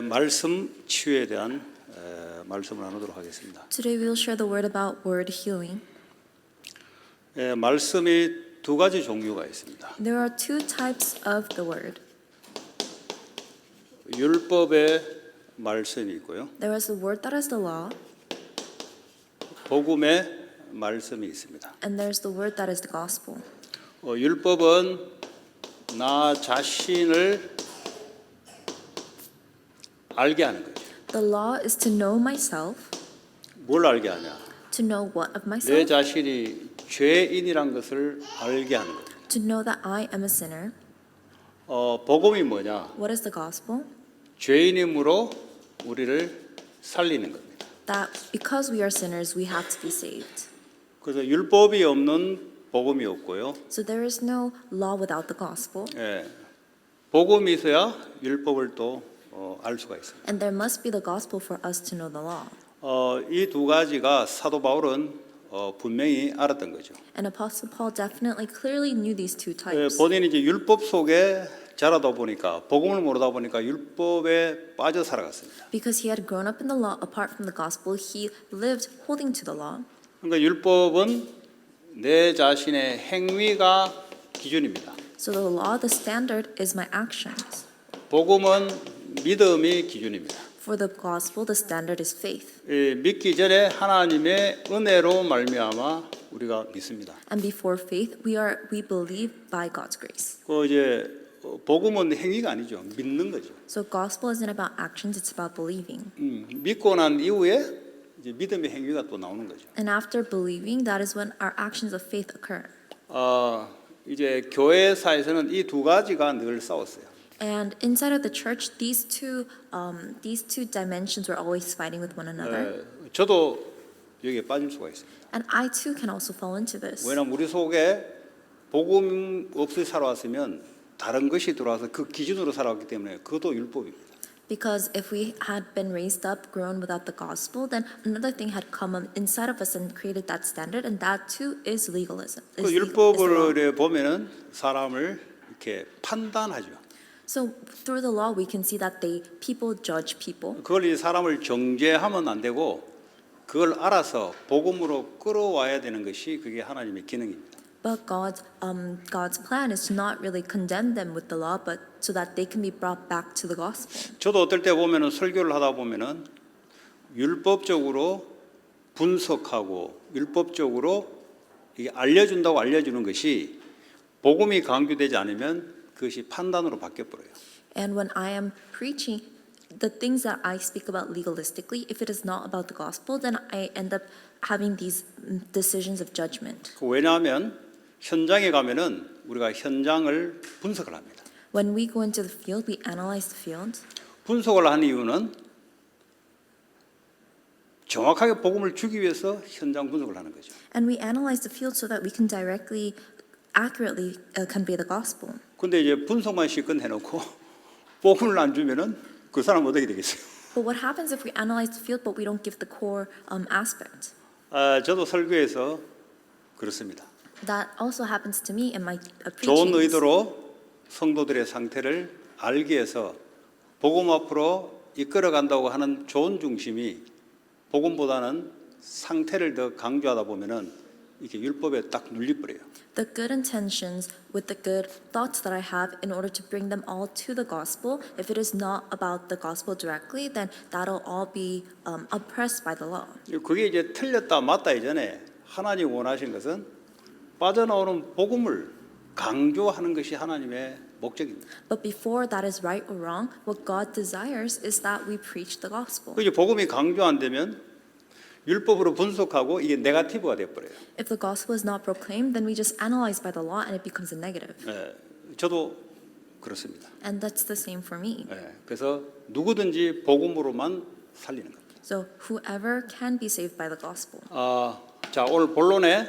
말씀 치유에 대한 말씀을 나누도록 하겠습니다. Today we will share the word about word healing. 말씀이 두 가지 종류가 있습니다. There are two types of the word. 율법의 말씀이 있고요. There is the word that is the law, 복음의 말씀이 있습니다. and there's the word that is the gospel. 율법은 나 자신을 알게 하는 거죠. The law is to know myself, 뭘 알게 하냐? to know what of 내 myself, 자신이 죄인이란 것을 알게 하는 거죠. to know that I am a sinner. 복음이 뭐냐? What is the gospel? 죄인임으로 우리를 살리는 겁니다. That because we are sinners, we have to be saved. 그래서 율법이 없는 복음이 없고요. So there is no law without the gospel, 복음이 있어야 율법을 또 알 수가 있습니다. and there must be the gospel for us to know the law. 이 두 가지가 사도 바울은 분명히 알았던 거죠. And Apostle Paul definitely clearly knew these two types. 본인이 이제 율법 속에 자라다 보니까 복음을 모르다 보니까 율법에 빠져 살아갔습니다. Because he had grown up in the law apart from the gospel, he lived holding to the law. 그러니까 율법은 내 자신의 행위가 기준입니다. So the law, the standard, is my actions. 복음은 믿음이 기준입니다. For the gospel, the standard is faith. 믿기 전에 하나님의 은혜로 말미암아 우리가 믿습니다. And before faith, we believe by God's grace. 이제 복음은 행위가 아니죠. 믿는 거죠. So gospel isn't about actions, it's about believing. 믿고 난 이후에 이제 믿음의 행위가 또 나오는 거죠. And after believing, that is when our actions of faith occur. 이제 교회사에서는 이 두 가지가 늘 싸웠어요. And inside of the church, these two dimensions were always fighting with one another. 저도 여기에 빠질 수가 있습니다. And I too can also fall into this. 왜냐하면 우리 속에 복음 없이 살아왔으면 다른 것이 들어와서 그 기준으로 살아왔기 때문에 그것도 율법입니다. Because if we had been raised up, grown without the gospel, then another thing had come inside of us and created that standard, and that too is legalism. 그 율법을 보면은 사람을 이렇게 판단하죠. So through the law, we can see that people judge people. 그걸 이제 사람을 정죄하면 안 되고 그걸 알아서 복음으로 끌어와야 되는 것이 그게 하나님의 기능입니다. But God's plan is to not really condemn them with the law, but so that they can be brought back to the gospel. 저도 어떨 때 보면은 설교를 하다 보면은 율법적으로 분석하고 율법적으로 이게 알려준다고 알려주는 것이 복음이 강조되지 않으면 그것이 판단으로 바뀌어 버려요. And when I am preaching, the things that I speak about legalistically, if it is not about the gospel, then I end up having these decisions of judgment. 왜냐하면 현장에 가면은 우리가 현장을 분석을 합니다. When we go into the field, we analyze the field. 분석을 하는 이유는 정확하게 복음을 주기 위해서 현장 분석을 하는 거죠. And we analyze the field so that we can accurately convey the gospel. 근데 이제 분석만 실컷 해놓고 복음을 안 주면은 그 사람 어떻게 되겠어요? But what happens if we analyze the field but we don't give the core aspect? 저도 설교에서 그렇습니다. That also happens to me in my 좋은 preaching. 의도로 성도들의 상태를 알기 위해서 복음 앞으로 이끌어간다고 하는 좋은 중심이 복음보다는 상태를 더 강조하다 보면은 이렇게 율법에 딱 눌려버려요. The good intentions with the good thoughts that I have in order to bring them all to the gospel, if it is not about the gospel directly, then that'll all be oppressed by the law. 그게 이제 틀렸다 맞다 이전에 하나님 원하신 것은 빠져나오는 복음을 강조하는 것이 하나님의 목적입니다. But before that is right or wrong, what God desires is that we preach the gospel. 그 이제 복음이 강조 안 되면 율법으로 분석하고 이게 네거티브가 돼 버려요. If the gospel is not proclaimed, then we just analyze by the law and it becomes a negative. 저도 그렇습니다. And that's the same for me. 그래서 누구든지 복음으로만 살리는 겁니다. So whoever can be saved by the gospel. 자, 오늘 본론에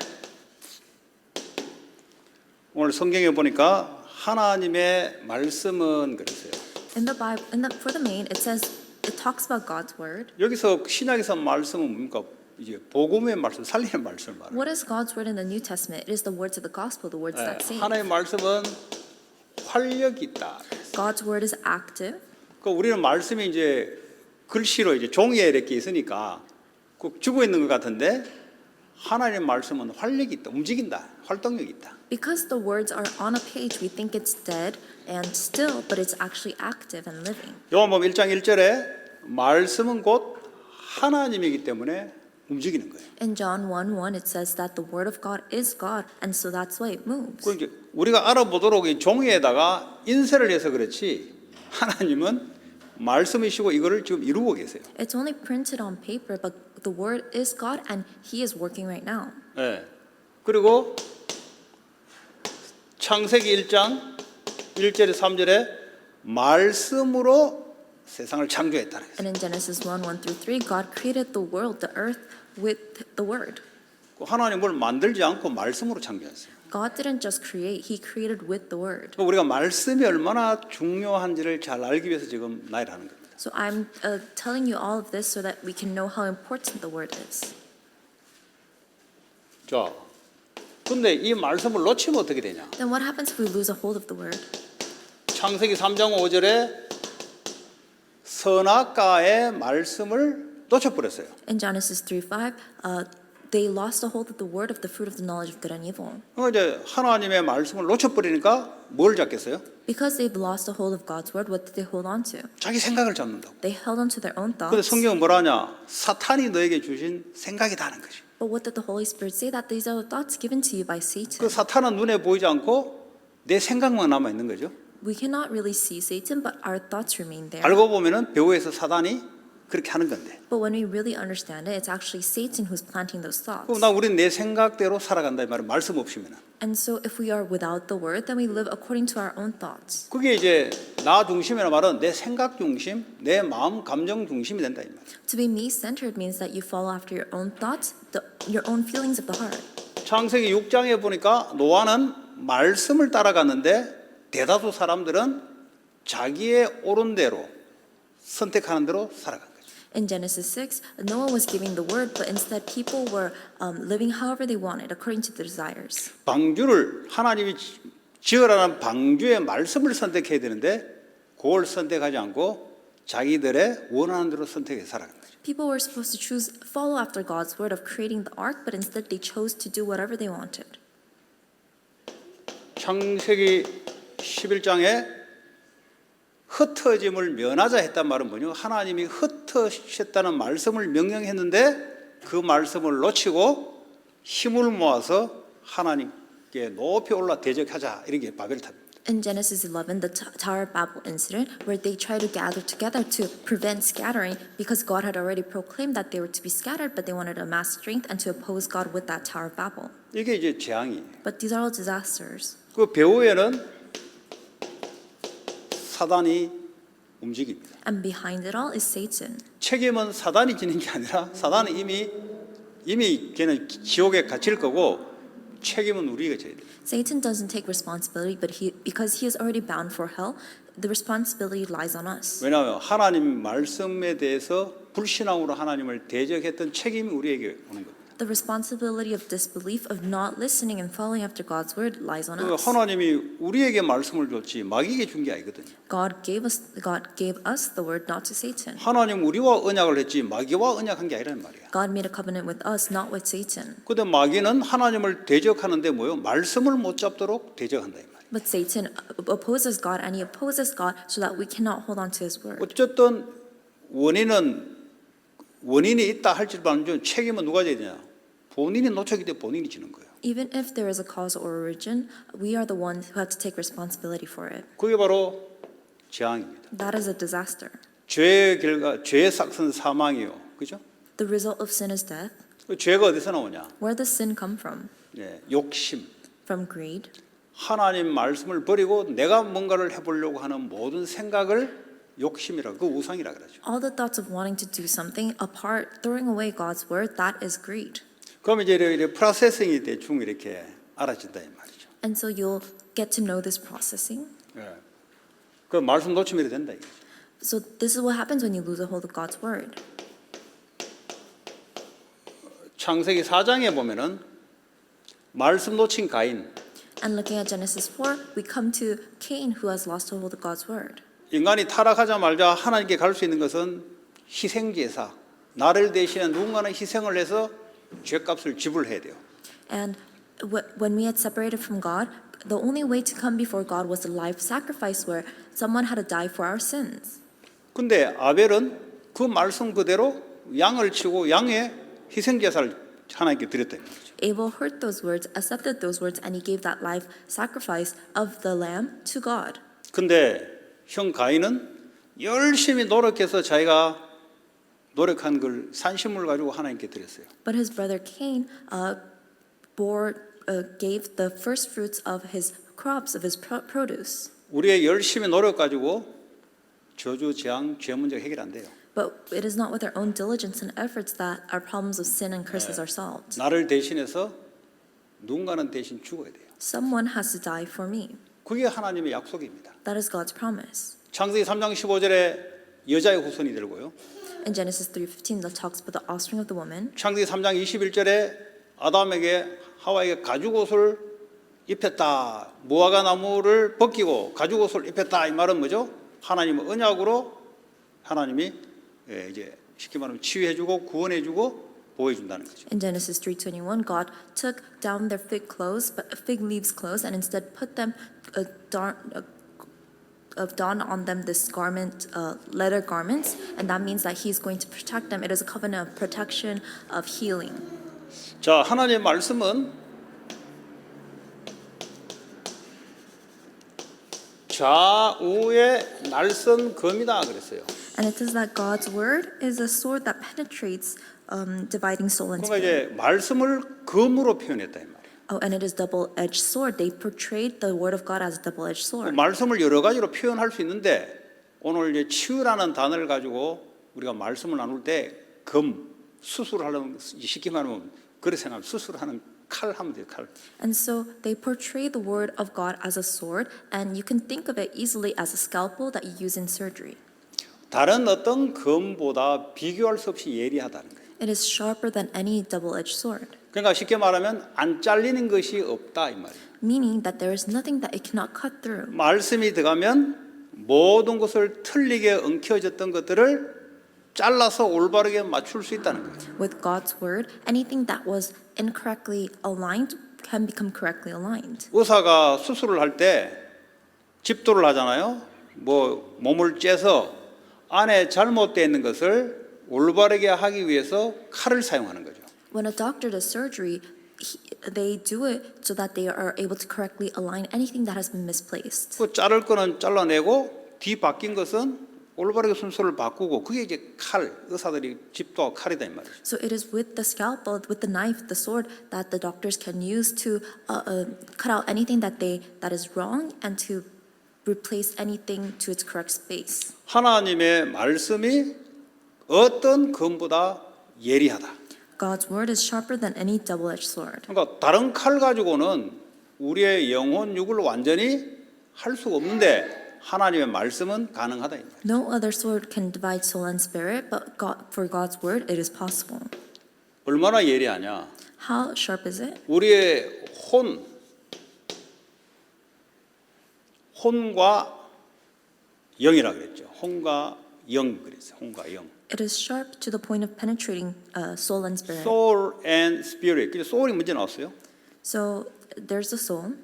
오늘 성경에 보니까 하나님의 말씀은 그랬어요. In the Bible, for the main, it talks about God's word. 여기서 신약에서 말씀은 뭡니까? 이제 복음의 말씀, 살리는 말씀을 말해요. What is God's word in the New Testament? It is the words of the gospel, the words that save. 하나님의 말씀은 활력이 있다. God's word is active. 그 우리는 말씀이 이제 글씨로 이제 종이에 이렇게 있으니까 꼭 죽어 있는 것 같은데 하나님의 말씀은 활력이 있다, 움직인다, 활동력이 있다. Because the words are on a page, we think it's dead and still, but it's actually active and living. 요한복음 1장 1절에 말씀은 곧 하나님이기 때문에 움직이는 거예요. In John 1:1, it says that the word of God is God, and so that's why it moves. 그 이제 우리가 알아보도록 이 종이에다가 인쇄를 해서 그렇지 하나님은 말씀이시고 이거를 지금 이루고 계세요. It's only printed on paper, but the word is God, and He is working right now. 예. 그리고 창세기 1장 1절에 3절에 말씀으로 세상을 창조했다. And in Genesis 1:1-3, God created the world, the earth, with the word. 하나님 뭘 만들지 않고 말씀으로 창조했어요. God didn't just create, He created with the word. 우리가 말씀이 얼마나 중요한지를 잘 알기 위해서 지금 나이를 하는 겁니다. So I'm telling you all of this so that we can know how important the word is. 자, 근데 이 말씀을 놓치면 어떻게 되냐? Then what happens if we lose a hold of the word? 창세기 3장 5절에 선악과의 말씀을 놓쳐버렸어요. In Genesis 3:5, they lost a hold of the word of the fruit of the knowledge of good and evil. 이제 하나님의 말씀을 놓쳐버리니까 뭘 잡겠어요? Because they've lost a hold of God's word, what did they hold on to? 자기 생각을 잡는다고. They held on to their own 근데 thoughts. 성경은 뭐라냐? 사탄이 너에게 주신 생각이다는 거지. But what did the Holy Spirit say? That these are the thoughts given to you by 그 Satan. 사탄은 눈에 보이지 않고 내 생각만 남아 있는 거죠. We cannot really see Satan, but our thoughts remain there. 알고 보면은 배후에서 사단이 그렇게 하는 건데. But when we really understand it, it's actually Satan who's planting those thoughts. 그럼 나 우리는 내 생각대로 살아간다 이 말은 말씀 없이면은. And so if we are without the word, then we live according to our own thoughts. 그게 이제 나 중심이라는 말은 내 생각 중심, 내 마음 감정 중심이 된다 이 말. To be me-centered means that you follow after your own thoughts, your own feelings of the heart. 창세기 6장에 보니까 노아는 말씀을 따라갔는데 대다수 사람들은 자기의 옳은 대로 선택하는 대로 살아간 거죠. In Genesis 6, Noah was giving the word, but instead people were living however they wanted, according to their desires. 방주를 하나님이 지으라는 방주의 말씀을 선택해야 되는데 그걸 선택하지 않고 자기들의 원하는 대로 선택해서 살아간 거죠. People were supposed to follow after God's word of creating the ark, but instead they chose to do whatever they wanted. 창세기 11장에 흩어짐을 면하자 했단 말은 뭐냐? 하나님이 흩어졌다는 말씀을 명령했는데 그 말씀을 놓치고 힘을 모아서 하나님께 높이 올라 대적하자 이렇게 바벨 탑니다. In Genesis 11, the Tower of Babel incident, where they tried to gather together to prevent scattering, because God had already proclaimed that they were to be scattered, but they wanted to amass strength and to oppose God with that Tower of Babel. 이게 이제 재앙이에요. But these are all disasters. 그 배후에는 사단이 움직입니다. And behind it all is Satan. 책임은 사단이 지는 게 아니라 사단은 이미 걔는 지옥에 갇힐 거고 책임은 우리가 져야 돼요. Satan doesn't take responsibility, but because he is already bound for hell, the responsibility lies on us. 왜냐하면 하나님 말씀에 대해서 불신앙으로 하나님을 대적했던 책임이 우리에게 오는 겁니다. The responsibility of disbelief, of not listening and following after God's word, lies on us. 하나님이 우리에게 말씀을 줬지 마귀에게 준 게 아니거든요. God gave us the word, not to Satan. 하나님 우리와 언약을 했지 마귀와 언약한 게 아니란 말이야. God made a covenant with us, not with Satan. 근데 마귀는 하나님을 대적하는데 뭐요? 말씀을 못 잡도록 대적한다 이 말이야. But Satan opposes God, and he opposes God so that we cannot hold on to his word. 어쨌든 원인이 있다 할지라도 책임은 누가 져야 되냐? 본인이 놓쳤기 때문에 본인이 지는 거예요. Even if there is a cause or origin, we are the ones who have to take responsibility for it. 그게 바로 재앙입니다. That is a disaster. 죄의 결과, 죄의 삭은 사망이요, 그죠? The result of sin is death. 그 죄가 어디서 나오냐? Where does sin come from? 욕심. From greed. 하나님 말씀을 버리고 내가 뭔가를 해보려고 하는 모든 생각을 욕심이라고, 그 우상이라 그러죠. All the thoughts of wanting to do something apart, throwing away God's word, that is greed. 그럼 이제 이렇게 프로세싱이 대충 이렇게 알아진다 이 말이죠. And so you'll get to know this processing. 그 말씀 놓치면 된다 이거죠. So this is what happens when you lose a hold of God's word. 창세기 4장에 보면은 말씀 놓친 가인. And looking at Genesis 4, we come to Cain, who has lost a hold of God's word. 인간이 타락하자마자 하나님께 갈 수 있는 것은 희생제사, 나를 대신해 누군가는 희생을 해서 죄값을 지불해야 돼요. And when we had separated from God, the only way to come before God was a life sacrifice where someone had to die for our sins. 근데 아벨은 그 말씀 그대로 양을 치고 양의 희생제사를 하나님께 드렸다. Abel heard those words, accepted those words, and he gave that life sacrifice of the lamb to God. 근데 형 가인은 열심히 노력해서 자기가 노력한 걸 산신물 가지고 하나님께 드렸어요. But his brother Cain gave the first fruits of his crops, of his produce. 우리의 열심히 노력 가지고 저주, 재앙, 죄 문제가 해결 안 돼요. But it is not with our own diligence and efforts that our problems of sin and curses are solved. 나를 대신해서 누군가는 대신 죽어야 돼요. Someone has to die for me. 그게 하나님의 약속입니다. That is God's promise. 창세기 3장 15절에 여자의 후손이 되고요. In Genesis 3:15, that talks about the offspring of the woman. 창세기 3장 21절에 아담에게 하와에게 가죽옷을 입혔다. 무화과 나무를 벗기고 가죽옷을 입혔다. 이 말은 뭐죠? 하나님은 언약으로 하나님이 이제 쉽게 말하면 치유해주고 구원해주고 보호해준다는 거죠. In Genesis 3:21, God took down their fig leaves clothes, and instead put them dawn on them this garment, leather garments, and that means that He's going to protect them. It is a covenant of protection, of healing. 자, 하나님의 말씀은 좌우의 날선 검이다 그랬어요. And it says that God's word is a sword that penetrates, dividing soul and 그러니까 spirit. 이제 말씀을 검으로 표현했다 이 말이에요. Oh, and it is double-edged sword. They portrayed the word of God as a double-edged sword. 말씀을 여러 가지로 표현할 수 있는데 오늘 이제 치유라는 단어를 가지고 우리가 말씀을 나눌 때 검, 수술하려면 쉽게 말하면 그렇게 생각하면 수술하는 칼 하면 돼요. 칼. And so they portray the word of God as a sword, and you can think of it easily as a scalpel that you use in surgery. 다른 어떤 검보다 비교할 수 없이 예리하다는 거예요. It is sharper than any double-edged sword, 그러니까 쉽게 말하면 안 잘리는 것이 없다 이 말이에요. meaning that there is nothing that it cannot cut through. 말씀이 들어가면 모든 것을 틀리게 엉켜졌던 것들을 잘라서 올바르게 맞출 수 있다는 거예요. With God's word, anything that was incorrectly aligned can become correctly aligned. 의사가 수술을 할 때 집도를 하잖아요. 뭐 몸을 째서 안에 잘못되어 있는 것을 올바르게 하기 위해서 칼을 사용하는 거죠. When a doctor does surgery, they do it so that they are able to correctly align anything that has been misplaced. 그 자를 거는 잘라내고 뒤 바뀐 것은 올바르게 순서를 바꾸고 그게 이제 칼, 의사들이 집도하고 칼이다 이 말이죠. So it is with the scalpel, with the knife, the sword that the doctors can use to cut out anything that is wrong and to replace anything to its correct space. 하나님의 말씀이 어떤 검보다 예리하다. God's word is sharper than any double-edged sword. 그러니까 다른 칼 가지고는 우리의 영혼 육을 완전히 할 수가 없는데 하나님의 말씀은 가능하다 이 말이에요. No other sword can divide soul and spirit, but for God's word, it is possible. 얼마나 예리하냐? How sharp is it? 우리의 혼과 영이라 그랬죠. 혼과 영 그랬어요. 혼과 영. It is sharp to the point of penetrating soul and spirit. Soul and spirit. 그래서 soul이 문제 나왔어요. So there's the soul,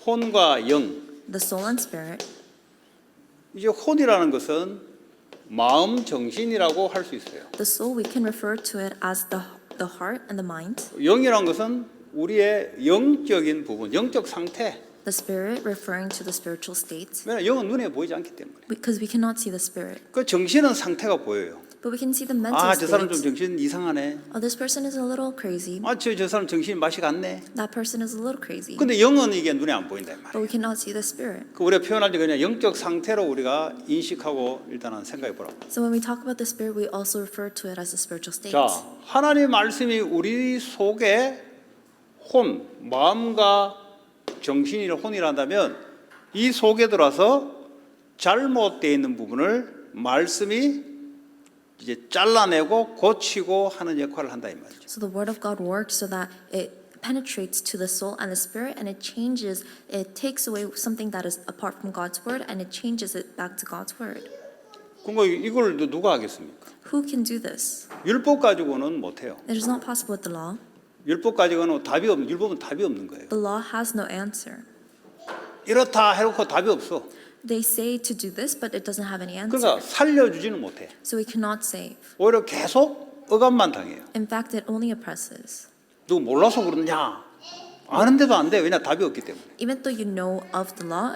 혼과 영. the soul and spirit. 이제 혼이라는 것은 마음 정신이라고 할 수 있어요. The soul, we can refer to it as the heart and the mind. 영이라는 것은 우리의 영적인 부분, 영적 상태. The spirit referring to the spiritual state, 왜냐하면 영은 눈에 보이지 않기 때문에. because we cannot see the spirit, 그 정신은 상태가 보여요. but we can see the mental 아, 저 사람 좀 state. 정신 이상하네. Oh, this person is a little crazy. 아, 저 사람 정신이 맛이 갔네. That person is a little crazy. 근데 영은 이게 눈에 안 보인다 이 말이에요. But we cannot see the spirit. 그 우리가 표현할 때 그냥 영적 상태로 우리가 인식하고 일단은 생각해 보라고. So when we talk about the spirit, we also refer to it as the spiritual state. 자, 하나님의 말씀이 우리 속에 혼, 마음과 정신이라 혼이라 한다면 이 속에 들어와서 잘못되어 있는 부분을 말씀이 이제 잘라내고 고치고 하는 역할을 한다 이 말이죠. So the word of God works so that it penetrates to the soul and the spirit, and it takes away something that is apart from God's word, and it changes it back to God's word. 그럼 이걸 누가 하겠습니까? Who can do this? 율법 가지고는 못해요. It is not possible with the law. 율법은 답이 없는 거예요. The law has no answer. 이렇다 해놓고 답이 없어. They say to do this, but it doesn't have any answer. 그러니까 살려주지는 못해. So we cannot save. 오히려 계속 억압만 당해요. In fact, it only oppresses. 너 몰라서 그러느냐? 아는데도 안 돼. 왜냐? 답이 없기 때문에. Even though you know of the law,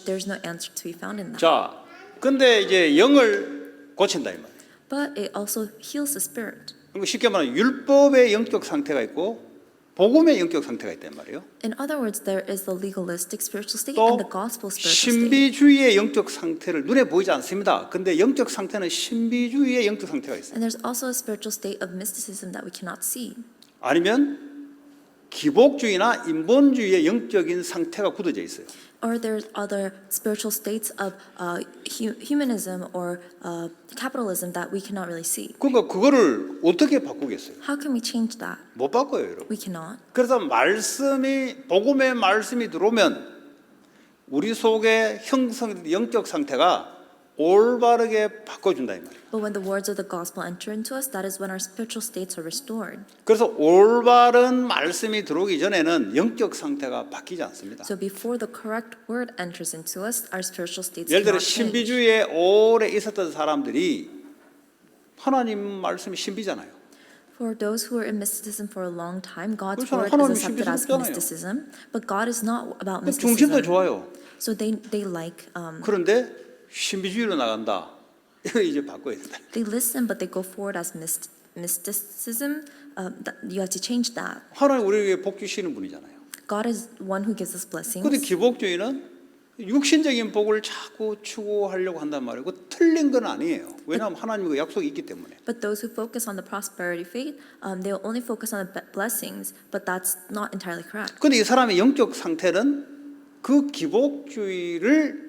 there's no answer to be found in that. 자, 근데 이제 영을 고친다 이 말이에요. But it also heals the spirit. 그리고 쉽게 말하면 율법의 영적 상태가 있고 복음의 영적 상태가 있단 말이에요. In other words, there is the legalistic spiritual state 또 and the gospel spiritual state. 신비주의의 영적 상태를 눈에 보이지 않습니다. 근데 영적 상태는 신비주의의 영적 상태가 있어요. And there's also a spiritual state of mysticism that we cannot see. 아니면 기복주의나 인본주의의 영적인 상태가 굳어져 있어요. Or there's other spiritual states of humanism or capitalism that we cannot really see. 그러니까 그거를 어떻게 바꾸겠어요? How can we change that? 못 바꿔요, 여러분. We cannot. 그래서 복음의 말씀이 들어오면 우리 속에 형성된 영적 상태가 올바르게 바꿔준다 이 말이에요. But when the words of the gospel enter into us, that is when our spiritual states are restored. 그래서 올바른 말씀이 들어오기 전에는 영적 상태가 바뀌지 않습니다. So before the correct word enters into us, our spiritual states 예를 들어 cannot change. 신비주의에 오래 있었던 사람들이 하나님 말씀이 신비잖아요. For those who are in mysticism for a long time, God's 그렇잖아요. word 하나님 is accepted as 신비스럽잖아요. mysticism. But God is not about 중심도 mysticism. 좋아요. So they like 그런데 신비주의로 나간다. 이거 이제 바꿔야 된다. they listen, but they go forward as mysticism. You have to change that. 하나님 우리에게 복 주시는 분이잖아요. God is one who gives us blessings. 근데 기복주의는 육신적인 복을 자꾸 추구하려고 한단 말이에요. 그 틀린 건 아니에요. 왜냐하면 하나님의 약속이 있기 때문에. But those who focus on the prosperity faith, they'll only focus on the blessings, but that's not entirely correct. 근데 이 사람의 영적 상태는 그 기복주의를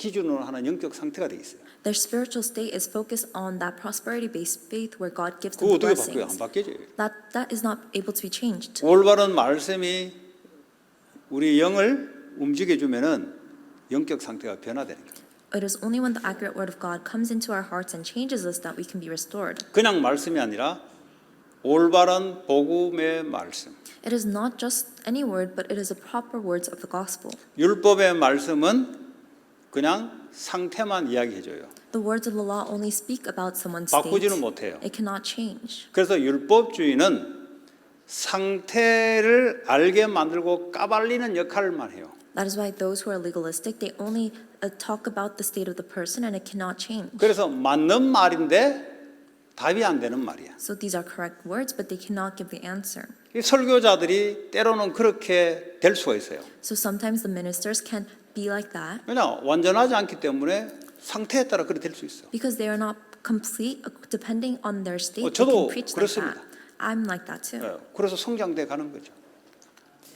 기준으로 하는 영적 상태가 돼 있어요. Their spiritual state is focused on that prosperity-based faith where God gives 그거 them the 어떻게 바꿔요? 안 blessings. 바뀌죠. That is not able to be changed. 올바른 말씀이 우리 영을 움직여 주면은 영적 상태가 변화되는 거예요. It is only when the accurate word of God comes into our hearts and changes us that we can be restored. 그냥 말씀이 아니라 올바른 복음의 말씀. It is not just any word, but it is the proper words of the gospel. 율법의 말씀은 그냥 상태만 이야기해 줘요. The words of the law only speak about someone's state. 바꾸지는 못해요. It cannot change. 그래서 율법주의는 상태를 알게 만들고 까발리는 역할만 해요. That is why those who are legalistic, they only talk about the state of the person and it cannot change. 그래서 맞는 말인데 답이 안 되는 말이야. So these are correct words, but they cannot give the answer. 이 설교자들이 때로는 그렇게 될 수가 있어요. So sometimes the ministers can be like that 왜냐 완전하지 않기 때문에 상태에 따라 그렇게 될 수 있어. because they are not complete depending on their state. They 저도 can preach like 그렇습니다. that. I'm like that too. 예, 그래서 성장돼 가는 거죠.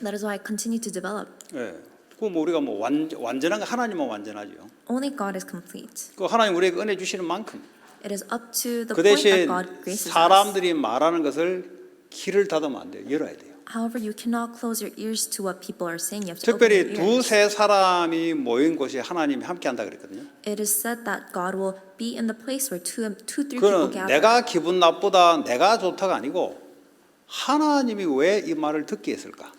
That is why I continue to develop. 예, 그럼 우리가 뭐 완전한 거 하나님은 완전하죠. Only God is complete. 그 하나님 우리에게 은혜 주시는 만큼 It is up to the 그 point that 대신 God graces us. 사람들이 말하는 것을 귀를 닫으면 안 돼요. 열어야 돼요. However, you cannot close your ears to what people are saying. You have to open 특별히 your ears. 두세 사람이 모인 곳에 하나님이 함께 한다 그랬거든요. It is said that God will be in the place where three people 그거는 gather. 내가 기분 나쁘다, 내가 좋다가 아니고 하나님이 왜 이 말을 듣게 했을까?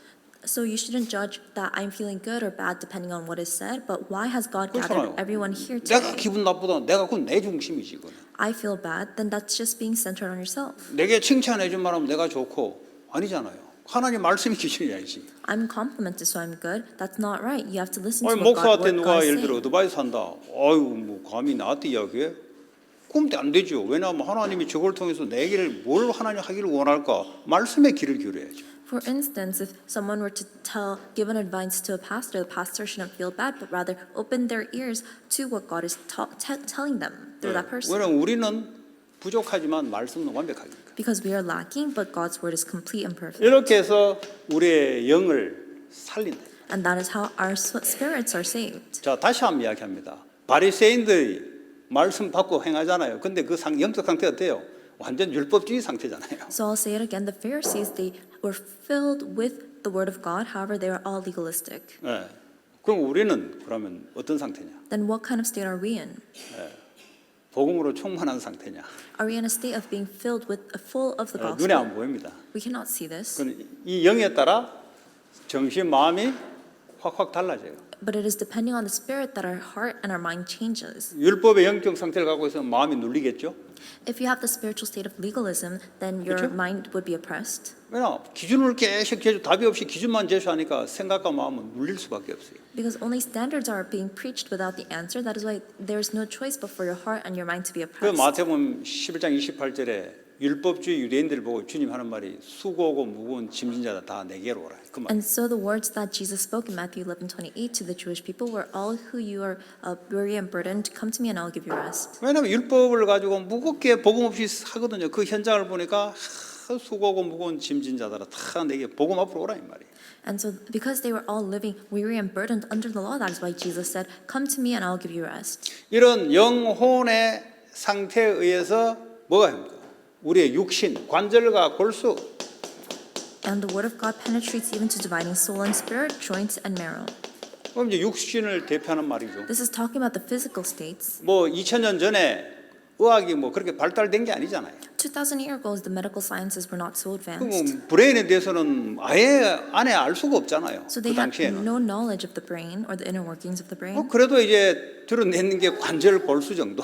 So you shouldn't judge that I'm feeling good or bad depending on what is said, but why has God 그렇잖아요. gathered everyone here 내가 today? 기분 나쁘다, 내가 그건 내 중심이지. 그건. I feel bad, then that's just being centered on yourself. 내게 칭찬해 준 말하면 내가 좋고 아니잖아요. 하나님 말씀이 기준이야지. I'm complimented, so I'm good. That's not right. You have to listen to 아니 what 목사한테 God 누가 is 예를 들어 saying. 어드바이스 한다. 아유 뭐 감히 나한테 이야기해? 그럼 안 되죠. 왜냐하면 하나님이 저걸 통해서 내 길을 뭘 하나님 하기를 원할까? 말씀에 귀를 기울여야죠. For instance, if someone were to give an advice to a pastor, the pastor shouldn't feel bad, but rather open their ears to what God is telling them through that person. 왜냐하면 우리는 부족하지만 말씀은 완벽하니까. Because we are lacking, but God's word is complete and perfect. 이렇게 해서 우리의 영을 살린다. And that is how our spirits are saved. 자 다시 한번 이야기합니다. 바리새인들이 말씀 받고 행하잖아요. 근데 그 영적 상태 어때요? 완전 율법주의 상태잖아요. So I'll say it again. The Pharisees, they were filled with the word of God. However, they were all legalistic. 예. 그럼 우리는 그러면 어떤 상태냐? Then what kind of state are we in? 복음으로 충만한 상태냐? Are we in a state of being filled with full of the 눈에 안 gospel? 보입니다. We cannot see this, 이 영에 따라 정신 마음이 확확 달라져요. but it is depending on the spirit that our heart and our mind changes. 율법의 영적 상태를 갖고 있으면 마음이 눌리겠죠. If you have the spiritual state of legalism, then your 그렇죠? mind would be oppressed. 왜냐 기준을 계속 답이 없이 기준만 제시하니까 생각과 마음은 눌릴 수밖에 없어요. Because only standards are being preached without the answer. That is why there is no choice but for your heart and your mind to be 그 oppressed. 마태복음 11장 28절에 율법주의 유대인들 보고 주님 하는 말이 수고하고 무거운 짐진 자다 다 내게로 오라. 그 말. And so the words that Jesus spoke in Matthew 11:28 to the Jewish people were, "All who you are weary and burdened, come to me and I'll give you rest." 왜냐하면 율법을 가지고 무겁게 복음 없이 하거든요. 그 현장을 보니까 수고하고 무거운 짐진 자들아 다 내게 복음 앞으로 오라 이 말이에요. And so because they were all living weary and burdened under the law, that is why Jesus said, "Come to me and I'll give you rest." 이런 영혼의 상태에 의해서 뭐가 합니까? 우리의 육신, 관절과 골수 And the word of God penetrates even to dividing soul and spirit, joints and marrow. 그럼 이제 육신을 대표하는 말이죠. This is talking about the physical states. 뭐 2000년 전에 의학이 뭐 그렇게 발달된 게 아니잖아요. 2,000 years ago, the medical sciences were not so advanced. 그럼 브레인에 대해서는 아예 안에 알 수가 없잖아요. So 그 they had 당시에는. no knowledge of the brain or the inner workings of the brain. 그래도 이제 드러내는 게 관절, 골수 정도.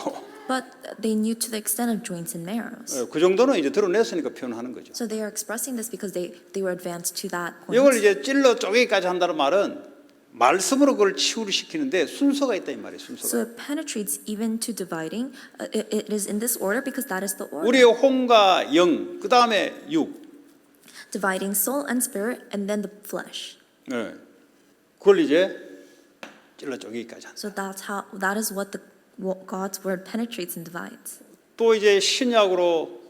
But they knew to the extent of joints and marrows. 그 정도는 이제 드러냈으니까 표현하는 거죠. So they are expressing this because they were advanced to that 이걸 point. 이제 찔러 쪼개기까지 한다는 말은 말씀으로 그걸 치유를 시키는데 순서가 있다 이 말이에요. So 순서가. it penetrates even to dividing. It is in this order because that is the order. 우리의 혼과 영, 그 다음에 육. Dividing soul and spirit and then the flesh. 네. 그걸 이제 찔러 쪼개기까지 한다. So that is what God's word penetrates and divides. 또 이제 신약으로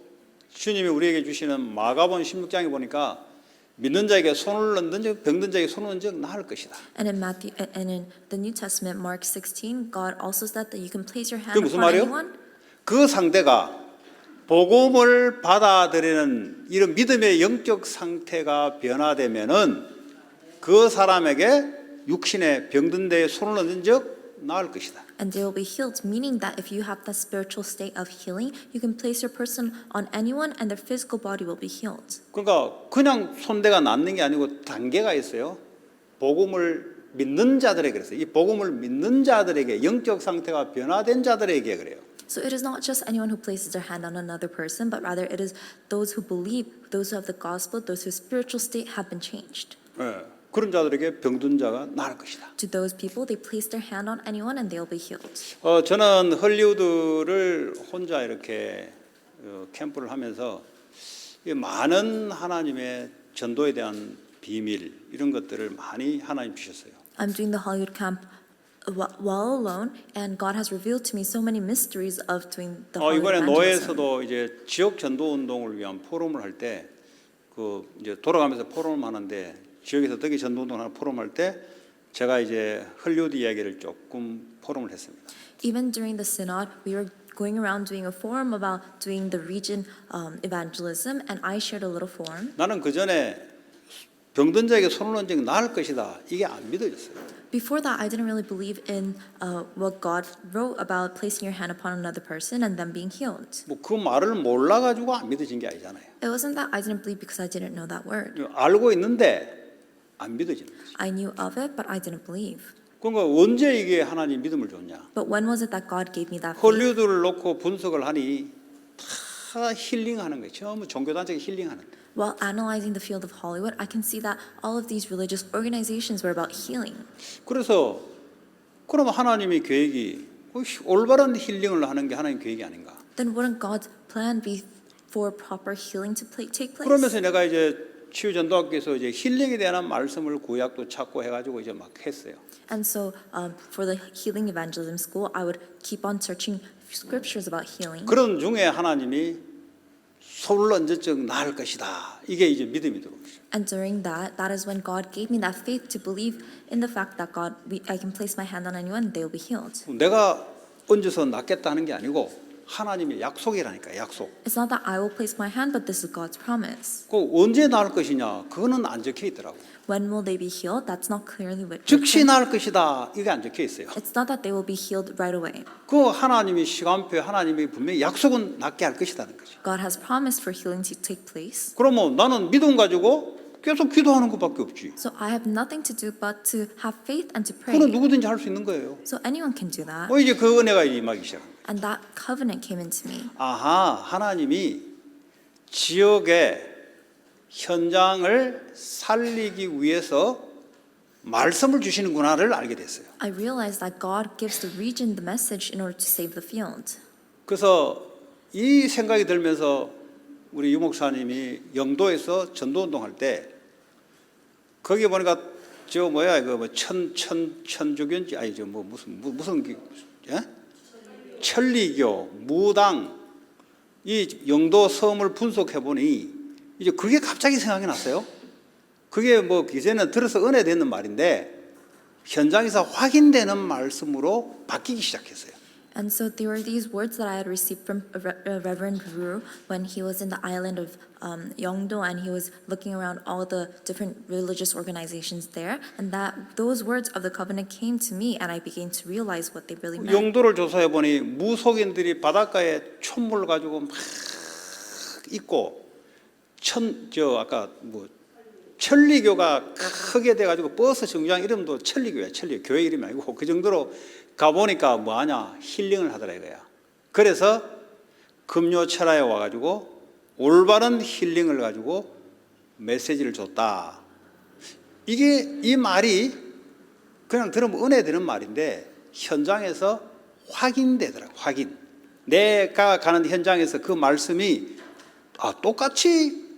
주님이 우리에게 주시는 마가복음 16장에 보니까 믿는 자에게 손을 얹는 적 병든 자에게 손을 얹는 적 나을 것이다. And in the New Testament, Mark 16, God also said that you can place your hand 그게 무슨 upon 말이에요? anyone. 그 상대가 복음을 받아들이는 이런 믿음의 영적 상태가 변화되면은 그 사람에게 육신의 병든 데에 손을 얹는 적 나을 것이다. And they will be healed, meaning that if you have that spiritual state of healing, you can place your person on anyone and their physical body will be healed. 그러니까 그냥 손대가 낫는 게 아니고 단계가 있어요. 복음을 믿는 자들에게 그랬어요. 이 복음을 믿는 자들에게 영적 상태가 변화된 자들에게 그래요. So it is not just anyone who places their hand on another person, but rather it is those who believe, those who have the gospel, those whose spiritual state have been changed. 예, 그런 자들에게 병든 자가 나을 것이다. To those people, they place their hand on anyone and they'll be healed. 저는 헐리우드를 혼자 이렇게 캠프를 하면서 이 많은 하나님의 전도에 대한 비밀 이런 것들을 많이 하나님 주셨어요. I'm doing the Hollywood camp while alone, and God has revealed to me so many mysteries of doing the Hollywood 이번에 evangelism. 노예에서도 이제 지역 전도 운동을 위한 포럼을 할 때 그 이제 돌아가면서 포럼을 하는데 지역에서 어떻게 전도 운동을 하는 포럼할 때 제가 이제 헐리우드 이야기를 조금 포럼을 했습니다. Even during the synod, we were going around doing a forum about doing the region evangelism, and I shared a little forum. 나는 그 전에 병든 자에게 손을 얹는 게 나을 것이다. 이게 안 믿어졌어요. Before that, I didn't really believe in what God wrote about placing your hand upon another person and them being healed. 뭐 그 말을 몰라 가지고 안 믿어진 게 아니잖아요. It wasn't that I didn't believe because I didn't know that word. 알고 있는데 안 믿어지는 거죠. I knew of it, but I didn't believe. 그러니까 언제 이게 하나님 믿음을 줬냐? But when was it that God gave me that faith? 헐리우드를 놓고 분석을 하니 다 힐링하는 거예요. 전부 종교단체가 힐링하는. While analyzing the field of Hollywood, I can see that all of these religious organizations were about healing. 그래서 그러면 하나님의 계획이 올바른 힐링을 하는 게 하나님 계획이 아닌가? Then wouldn't God's plan be for proper healing to take place? 그러면서 내가 이제 치유전도학교에서 이제 힐링에 대한 말씀을 구약도 찾고 해가지고 이제 막 했어요. And so for the healing evangelism school, I would keep on searching scriptures about healing. 그런 중에 하나님이 손을 얹어적 나을 것이다. 이게 이제 믿음이 들어오죠. And during that is when God gave me that faith to believe in the fact that I can place my hand on anyone and they will be healed. 내가 얹어서 낫겠다는 게 아니고 하나님의 약속이라니까, 약속. It's not that I will place my hand, but this is God's promise. 그 언제 나을 것이냐, 그거는 안 적혀 있더라고. When will they be healed? That's not clearly written. 즉시 나을 것이다, 이게 안 적혀 있어요. It's not that they will be healed right away. 그 하나님이 시간표에 하나님이 분명히 약속은 낫게 할 것이라는 거죠. God has promised for healing to take place. 그러면 나는 믿음 가지고 계속 기도하는 것밖에 없지. So I have nothing to do but to have faith and to pray. 그건 누구든지 할 수 있는 거예요. So anyone can do that. 이제 그 은혜가 임하기 시작합니다. And that covenant came into me. 아하, 하나님이 지역의 현장을 살리기 위해서 말씀을 주시는구나를 알게 됐어요. I realized that God gives the region the message in order to save the field. 그래서 이 생각이 들면서 우리 유 목사님이 영도에서 전도운동 할 때 거기 보니까 저 뭐야 이거 뭐 천주교인지 아니 저 뭐 무슨 예? 천리교 무당 이 영도 섬을 분석해 보니 이제 그게 갑자기 생각이 났어요. 그게 뭐 이제는 들어서 은혜 되는 말인데 현장에서 확인되는 말씀으로 바뀌기 시작했어요. And so there were these words that I had received from Reverend Ru when he was in the island of Yeongdo and he was looking around all the different religious organizations there. And that those words of the covenant came to me and I began to realize what they really meant. 영도를 조사해 보니 무속인들이 바닷가에 촛물 가지고 막 있고 아까 뭐 천리교가 크게 돼가지고 버스 정류장 이름도 천리교야. 천리교 교회 이름이 아니고 그 정도로 가보니까 뭐하냐 힐링을 하더라 이거야. 그래서 금요철야에 와가지고 올바른 힐링을 가지고 메시지를 줬다. 이게 이 말이 그냥 들으면 은혜 되는 말인데 현장에서 확인되더라고. 확인. 내가 가는 현장에서 그 말씀이 똑같이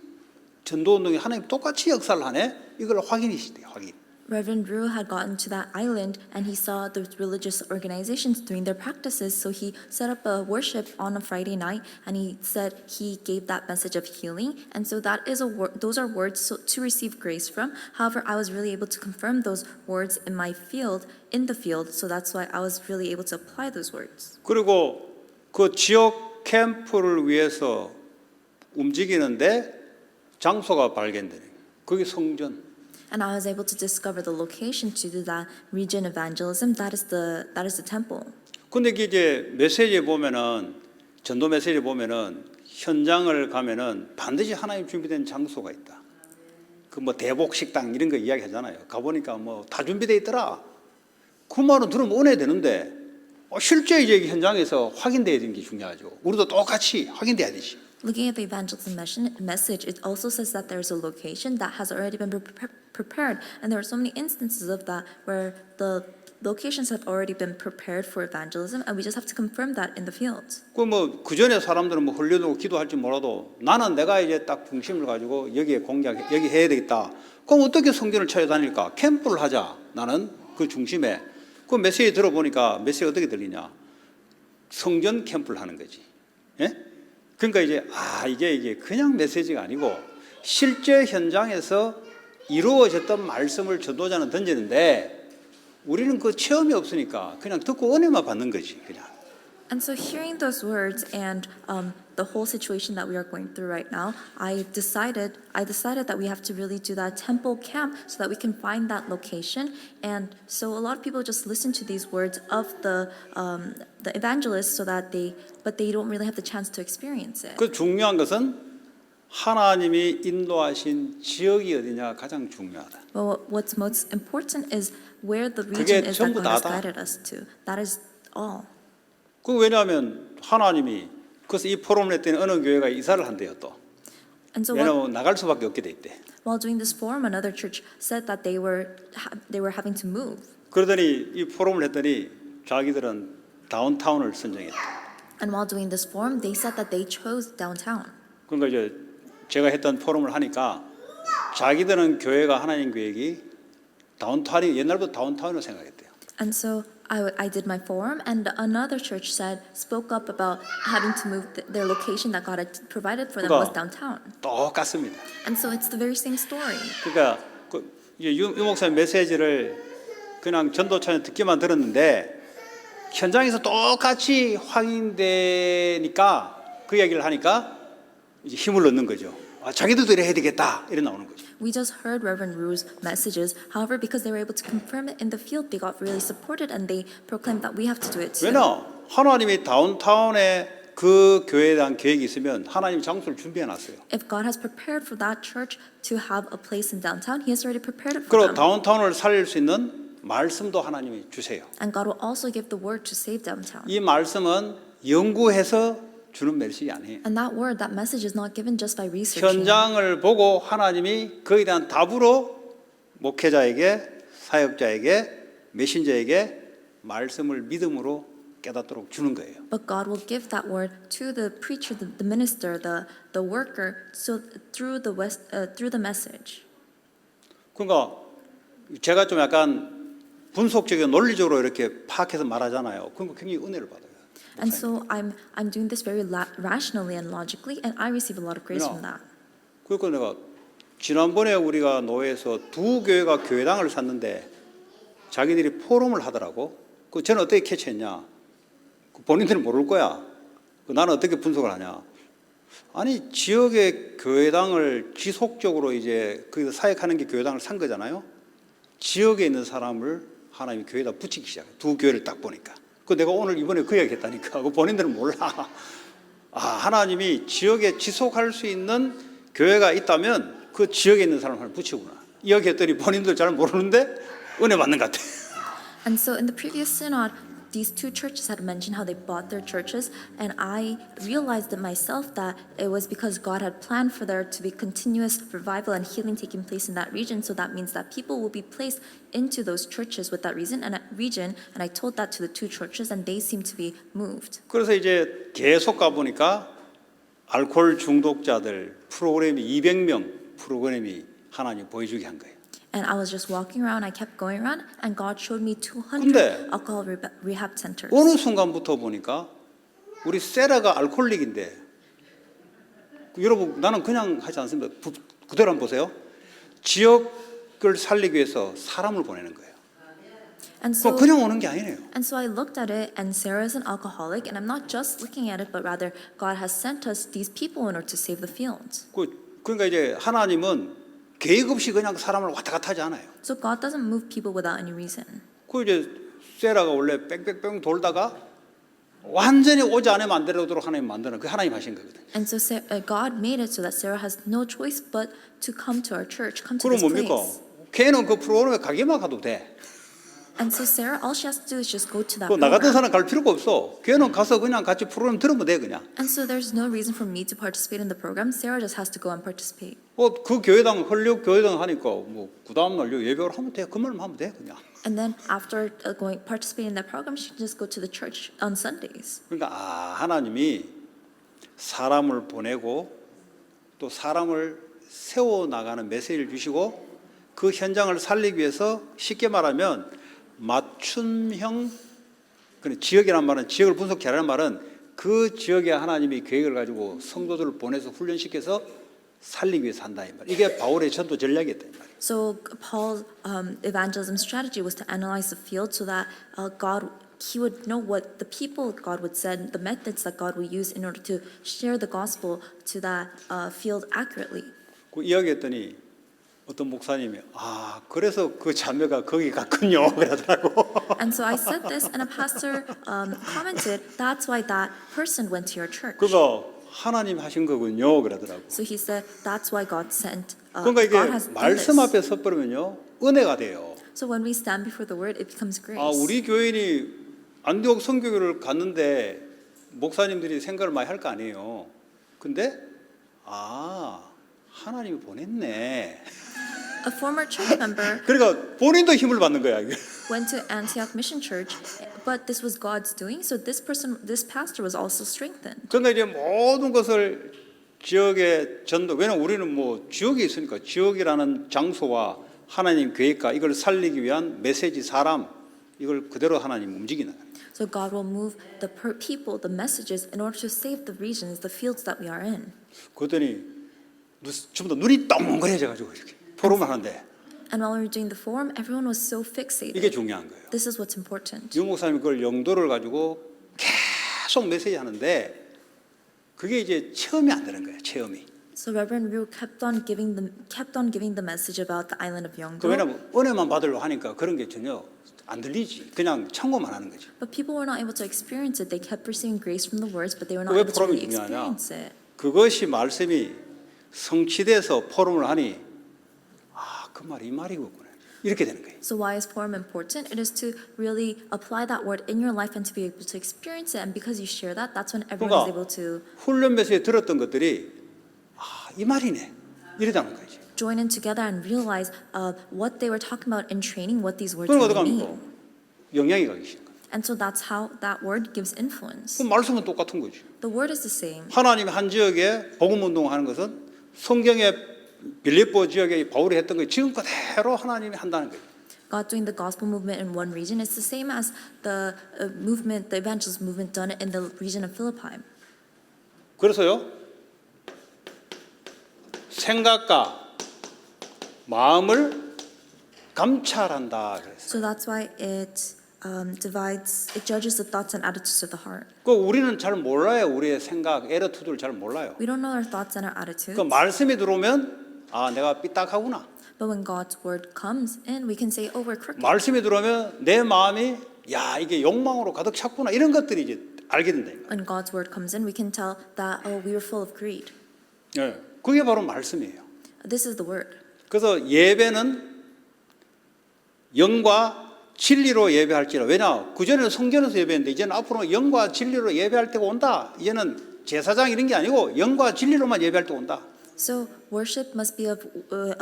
전도운동이 하나님 똑같이 역사를 하네. 이걸 확인이시대요. 확인. Reverend Ru had gotten to that island and he saw the religious organizations doing their practices, so he set up a worship on a Friday night and he said he gave that message of healing, and so that is those are words to receive grace from. However, I was really able to confirm those words in my field, so that's why I was really able to apply those words. 그리고 그 지역 캠프를 위해서 움직이는데 장소가 발견되는 거예요. 그게 성전. And I was able to discover the location to do that region evangelism. That is the temple. 근데 이제 메시지에 보면은 전도 메시지에 보면은 현장을 가면은 반드시 하나님 준비된 장소가 있다. 그 뭐 대복 식당 이런 거 이야기하잖아요. 가 보니까 뭐 다 준비돼 있더라. 그 말은 들으면 은혜 되는데 실제 이제 현장에서 확인돼야 되는 게 중요하죠. 우리도 똑같이 확인돼야 되지. Looking at the evangelism message, it also says that there's a location that has already been prepared, and there are so many instances of that where the locations have already been prepared for evangelism, and we just have to confirm that in the fields. 그 전에 사람들은 뭐 흘려두고 기도할지 몰라도 나는 내가 이제 딱 중심을 가지고 여기 해야 되겠다. 그럼 어떻게 성전을 찾아다닐까? 캠프를 하자. 나는 그 중심에 그 메시지 들어보니까 메시지가 어떻게 들리냐? 성전 캠프를 하는 거지. 예? 그러니까 이제 이게 그냥 메시지가 아니고 실제 현장에서 이루어졌던 말씀을 전도자는 던지는데 우리는 그 체험이 없으니까 그냥 듣고 은혜만 받는 거지 그냥. And so hearing those words and the whole situation that we are going through right now, I decided that we have to really do that temple camp so that we can find that location. And so a lot of people just listen to these words of the evangelists but they don't really have the chance to experience it. 그 중요한 것은 하나님이 인도하신 지역이 어디냐 가장 중요하다. Well, what's most important is where the region is that God has guided us to. That is all. 그 왜냐하면 하나님이 그래서 이 포럼을 했더니 어느 교회가 이사를 한대요 또. And so 왜냐하면 나갈 수밖에 없게 돼 있대. while doing this forum, another church said that they were having to move. 그러더니 이 포럼을 했더니 자기들은 다운타운을 선정했다. And while doing this forum, they said that they chose downtown. 그러니까 이제 제가 했던 포럼을 하니까 자기들은 교회가 하나님 계획이 다운타운이 옛날부터 다운타운으로 생각했대요. And so I did my forum, and another church spoke up about having to move their location that God had provided for them was downtown. 똑같습니다. And so it's the very same story. 그러니까 유 목사님 메시지를 그냥 전도차에 듣기만 들었는데 현장에서 똑같이 확인되니까 그 이야기를 하니까 이제 힘을 얻는 거죠. 아, 자기들도 이래 해야 되겠다 이래 나오는 거죠. We just heard Reverend Ru's messages. However, because they were able to confirm it in the field, they got really supported and they proclaimed that we have to do it too. 왜냐? 하나님이 다운타운에 그 교회에 대한 계획이 있으면 하나님 장소를 준비해 놨어요. If God has prepared for that church to have a place in downtown, He has already prepared it for 그리고 them. 다운타운을 살릴 수 있는 말씀도 하나님이 주세요. And God will also give the word to save downtown. 이 말씀은 연구해서 주는 메시지 아니에요. And that word, that message is not given just by researching. 현장을 보고 하나님이 거기에 대한 답으로 목회자에게, 사역자에게, 메신저에게 말씀을 믿음으로 깨닫도록 주는 거예요. But God will give that word to the preacher, the minister, the worker, so through the message. 그러니까 제가 좀 약간 분석적이고 논리적으로 이렇게 파악해서 말하잖아요. 그러니까 굉장히 은혜를 받아요. And so I'm doing this very rationally and logically, and I receive a lot of grace from that. 그러니까 내가 지난번에 우리가 노회에서 두 교회가 교회당을 샀는데 자기들이 포럼을 하더라고. 그 저는 어떻게 캐치했냐? 본인들은 모를 거야. 나는 어떻게 분석을 하냐? 아니 지역의 교회당을 지속적으로 이제 거기서 사역하는 게 교회당을 산 거잖아요. 지역에 있는 사람을 하나님이 교회에다 붙이기 시작해. 두 교회를 딱 보니까. 그 내가 오늘 이번에 그 이야기 했다니까. 그 본인들은 몰라. 아, 하나님이 지역에 지속할 수 있는 교회가 있다면 그 지역에 있는 사람을 하나 붙이구나. 이야기 했더니 본인들 잘 모르는데 은혜 받는 것 같아. And so in the previous synod, these two churches had mentioned how they bought their churches, and I realized it myself that it was because God had planned for there to be continuous revival and healing taking place in that region. So that means that people will be placed into those churches with that region, and I told that to the two churches, and they seemed to be moved. 그래서 이제 계속 가보니까 알코올 중독자들 프로그램이 200명 프로그램이 하나님 보여주게 한 거예요. And I was just walking around, I kept going around, and God showed me 200 근데 alcohol rehab centers. 어느 순간부터 보니까 우리 세라가 알코올릭인데 여러분 나는 그냥 하지 않습니다. 그대로 한번 보세요. 지역을 살리기 위해서 사람을 보내는 거예요. And so, 그냥 오는 게 아니네요. and so I looked at it, and Sarah is an alcoholic, and I'm not just looking at it, but rather God has sent us these people in order to save the fields. 그러니까 이제 하나님은 계획 없이 그냥 사람을 왔다 갔다 하지 않아요. So God doesn't move people without any reason. 그 이제 세라가 원래 뺑뺑뺑 돌다가 완전히 오지 않으면 안 되도록 하나님 만드는 그 하나님 하신 거거든. And so God made it so that Sarah has no choice but to come to our church, come to 그럼 this 뭡니까? place. 걔는 그 프로그램에 가기만 가도 돼. And so Sarah, all she has to do is just go to that 그 나 같은 사람 program. 갈 필요가 없어. 걔는 가서 그냥 같이 프로그램 들으면 돼 그냥. And so there's no reason for me to participate in the program. Sarah just has to go and participate. 그 교회당 헐리우드 교회당 하니까 그 다음 날 예배를 하면 돼. 그 말만 하면 돼 그냥. And then after participating in that program, she can just go to the church on Sundays. 그러니까 하나님이 사람을 보내고 또 사람을 세워 나가는 메시지를 주시고 그 현장을 살리기 위해서 쉽게 말하면 맞춤형 지역이라는 말은 지역을 분석하라는 말은 그 지역에 하나님이 계획을 가지고 성도들을 보내서 훈련시켜서 살리기 위해서 한다 이 말. 이게 바울의 전도 전략이었다 이 말. So Paul's evangelism strategy was to analyze the field so that he would know what the people God would send, the methods that God would use in order to share the gospel to that field accurately. 그 이야기했더니 어떤 목사님이 그래서 그 자매가 거기 갔군요 그러더라고. And so I said this, and a pastor commented, "That's why that person went to your church." 그거 하나님 하신 거군요 그러더라고. So he said, "That's why God sent." 그러니까 이게 God has done 말씀 this. 앞에 섰버리면요 은혜가 돼요. So when we stand before the word, it becomes grace. 우리 교인이 안디옥 선교교를 갔는데 목사님들이 생각을 많이 할 거 아니에요. 근데 하나님이 보냈네. A former church member 그러니까 본인도 힘을 받는 거야 이게. went to Antioch Mission Church, but this was God's doing. So this pastor was also strengthened. 그러니까 이제 모든 것을 지역의 전도. 왜냐면 우리는 지역에 있으니까 지역이라는 장소와 하나님 계획과 이걸 살리기 위한 메시지 사람 이걸 그대로 하나님 움직이는 거예요. So God will move the people, the messages, in order to save the regions, the fields that we are in. 그랬더니 전부 다 눈이 동그래져 가지고 이렇게 포럼을 하는데 And while we were doing the form, everyone was so fixated. 이게 중요한 거예요. This is what's important. 유 목사님이 그걸 영도를 가지고 계속 메시지 하는데 그게 이제 체험이 안 되는 거예요. 체험이. So Reverend Ryu kept on giving the message about the island of 그 Yeongdo. 왜냐면 은혜만 받으려고 하니까 그런 게 전혀 안 들리지. 그냥 참고만 하는 거지. But people were not able to experience it. They kept receiving grace from the words, but they were not 왜 able to 포럼이 really 중요하냐? experience it. 그것이 말씀이 성취돼서 포럼을 하니 그 말이 이 말이겠구나. 이렇게 되는 거예요. So why is forum important? It is to really apply that word in your life and to be able to experience it. And because you share that, that's when everyone is able to 훈련 메시지에 들었던 것들이 이 말이네. 이러다는 거지. join in together and realize what they were talking about in training, what these words 그럼 really 어떡하면 mean. 영향이 가기 시작한 거예요. And so that's how that word gives influence. 그 말씀은 똑같은 거지. The word is the same. 하나님이 한 지역에 복음 운동하는 것은 성경의 빌립보 지역에 바울이 했던 거 지금 그대로 하나님이 한다는 거예요. God doing the gospel movement in one region is the same as the movement, the evangelist movement done in the region of Philippi. 그래서요. 생각과 마음을 감찰한다 그랬어요. So that's why it it judges the thoughts and attitudes of the heart. 그 우리는 잘 몰라요. 우리의 생각, 에러투드를 잘 몰라요. We don't know our thoughts and our attitudes. 그 말씀이 들어오면 내가 삐딱하구나. But when God's word comes in, we can say, oh, we're crooked. 말씀이 들어오면 내 마음이 이게 욕망으로 가득 찼구나. 이런 것들이 이제 알게 된다. When God's word comes in, we can tell that, oh, we were full of greed. 예, 그게 바로 말씀이에요. This is the word. 그래서 예배는 영과 진리로 예배할지라. 왜냐? 그전에는 성전에서 예배했는데 이제는 앞으로 영과 진리로 예배할 때가 온다. 이제는 제사장 이런 게 아니고 영과 진리로만 예배할 때 온다. So worship must be of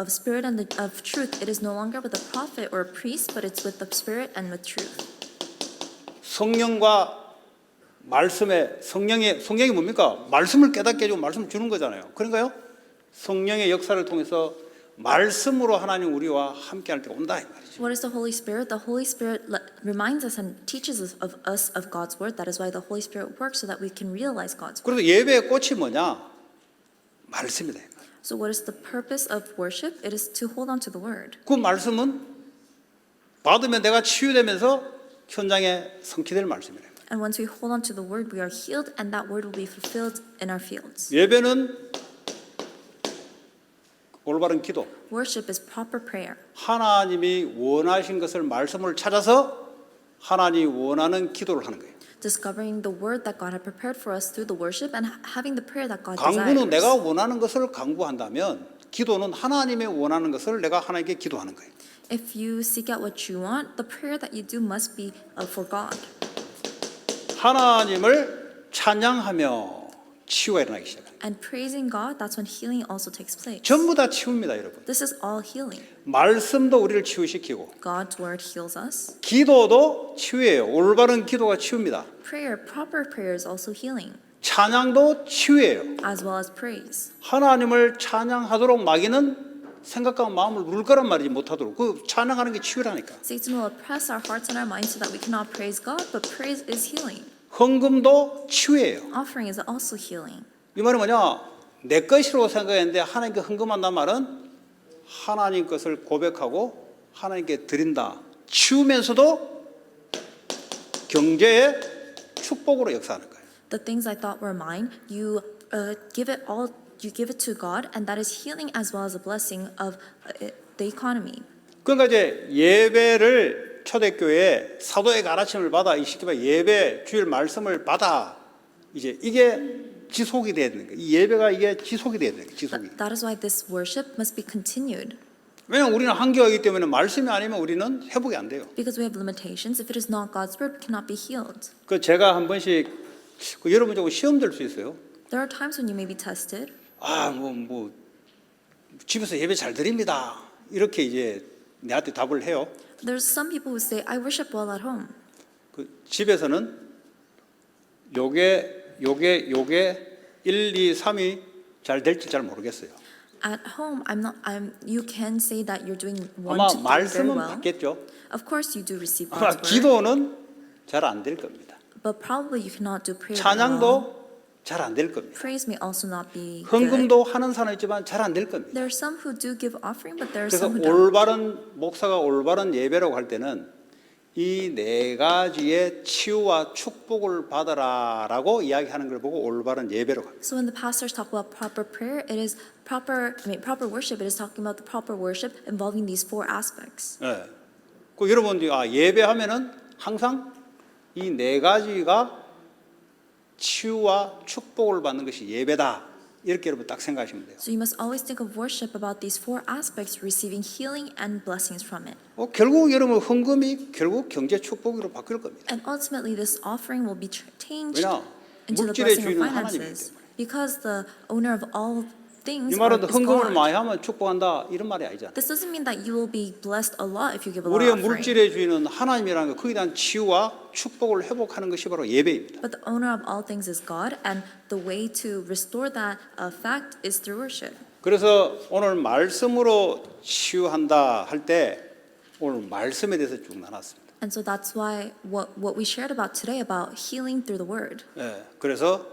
spirit and of truth. It is no longer with a prophet or a priest, but it's with the spirit and with truth. 성령과 성령이 뭡니까? 말씀을 깨닫게 해주고 말씀을 주는 거잖아요. 그런가요? 성령의 역사를 통해서 말씀으로 하나님 우리와 함께할 때가 온다 이 말이죠. What is the Holy Spirit? The Holy Spirit reminds us and teaches us of God's word. That is why the Holy Spirit works so that we can realize God's word. 그래서 예배의 꽃이 뭐냐? 말씀이다. So what is the purpose of worship? It is to hold on to the word. 그 말씀은 받으면 내가 치유되면서 현장에 성취될 말씀이래요. And once we hold on to the word, we are healed, and that word will be fulfilled in our fields. 예배는 올바른 기도. Worship is proper prayer. 하나님이 원하신 것을 말씀을 찾아서 하나님이 원하는 기도를 하는 거예요. Discovering the word that God had prepared for us through the worship and having the prayer that God 강구는 내가 desires. 원하는 것을 강구한다면 기도는 하나님의 원하는 것을 내가 하나님께 기도하는 거예요. If you seek out what you want, the prayer that you do must be for God. 하나님을 찬양하며 치유가 일어나기 시작합니다. And praising God, that's when healing also takes place. 전부 다 치유입니다, 여러분. This is all healing. 말씀도 우리를 치유시키고 God's word heals us. 기도도 치유예요. 올바른 기도가 치유입니다. Prayer, proper prayer is also healing, 찬양도 치유예요. as well as praise. 하나님을 찬양하도록 마귀는 생각과 마음을 누를 거란 말이지 못하도록. 그 찬양하는 게 치유라니까. Satan will oppress our hearts and our minds so that we cannot praise God, but praise is healing. 헌금도 치유예요. Offering is also healing. 이 말은 뭐냐? 내 것이라고 생각했는데 하나님께 헌금한단 말은 하나님 것을 고백하고 하나님께 드린다. 치우면서도 경제의 축복으로 역사하는 거예요. The things I thought were mine, you give it all. You give it to God, and that is healing as well as a blessing of the economy. 그러니까 이제 예배를 초대교회 사도의 가르침을 받아 이 쉽게 말해 예배 주일 말씀을 받아 이제 이게 지속이 돼야 되는 거예요. 이 예배가 이게 지속이 돼야 되는 거예요. 지속이. That is why this worship must be continued. 왜냐하면 우리는 한계이기 때문에 말씀이 아니면 우리는 회복이 안 돼요. Because we have limitations. If it is not God's word, we cannot be healed. 그 제가 한 번씩 여러분 조금 시험 될 수 있어요. There are times when you may be tested. 집에서 예배 잘 드립니다. 이렇게 이제 내한테 답을 해요. There's some people who say, I worship well at home. 그 집에서는 요게 1, 2, 3이 잘 될지 잘 모르겠어요. At home, you can say that you're doing one 아마 to three very 말씀은 well. 받겠죠. Of course, you do receive 아마 God's word, 기도는 잘 안 될 겁니다. but probably you cannot do prayer very well. 찬양도 잘 안 될 겁니다. Praise may also not be good. 헌금도 하는 사람 있지만 잘 안 될 겁니다. There are some who do give offering, but there are 그래서 some who don't. 올바른 목사가 올바른 예배라고 할 때는 이 네 가지의 치유와 축복을 받아라라고 이야기하는 걸 보고 올바른 예배라고 합니다. So when the pastors talk about proper prayer, it is proper worship. It is talking about the proper worship involving these four aspects. 예. 그 여러분들이 예배하면은 항상 이 네 가지가 치유와 축복을 받는 것이 예배다. 이렇게 여러분 딱 생각하시면 돼요. So you must always think of worship about these four aspects, receiving healing and blessings from it. 결국 여러분 헌금이 결국 경제 축복으로 바뀔 겁니다. And ultimately, this offering will be changed 왜냐? into the 물질의 blessing of 주인은 하나님이기 finances, 때문에. because the owner of all things 이 말은 is 헌금을 God. 많이 하면 축복한다 이런 말이 아니잖아요. This doesn't mean that you will be blessed a lot if you give a lot 우리의 of offering. 물질의 주인은 하나님이라는 거 거기에 대한 치유와 축복을 회복하는 것이 바로 예배입니다. But the owner of all things is God, and the way to restore that fact is through worship. 그래서 오늘 말씀으로 치유한다 할 때 오늘 말씀에 대해서 쭉 나눴습니다. And so that's why what we shared about today about healing through the word. 예, 그래서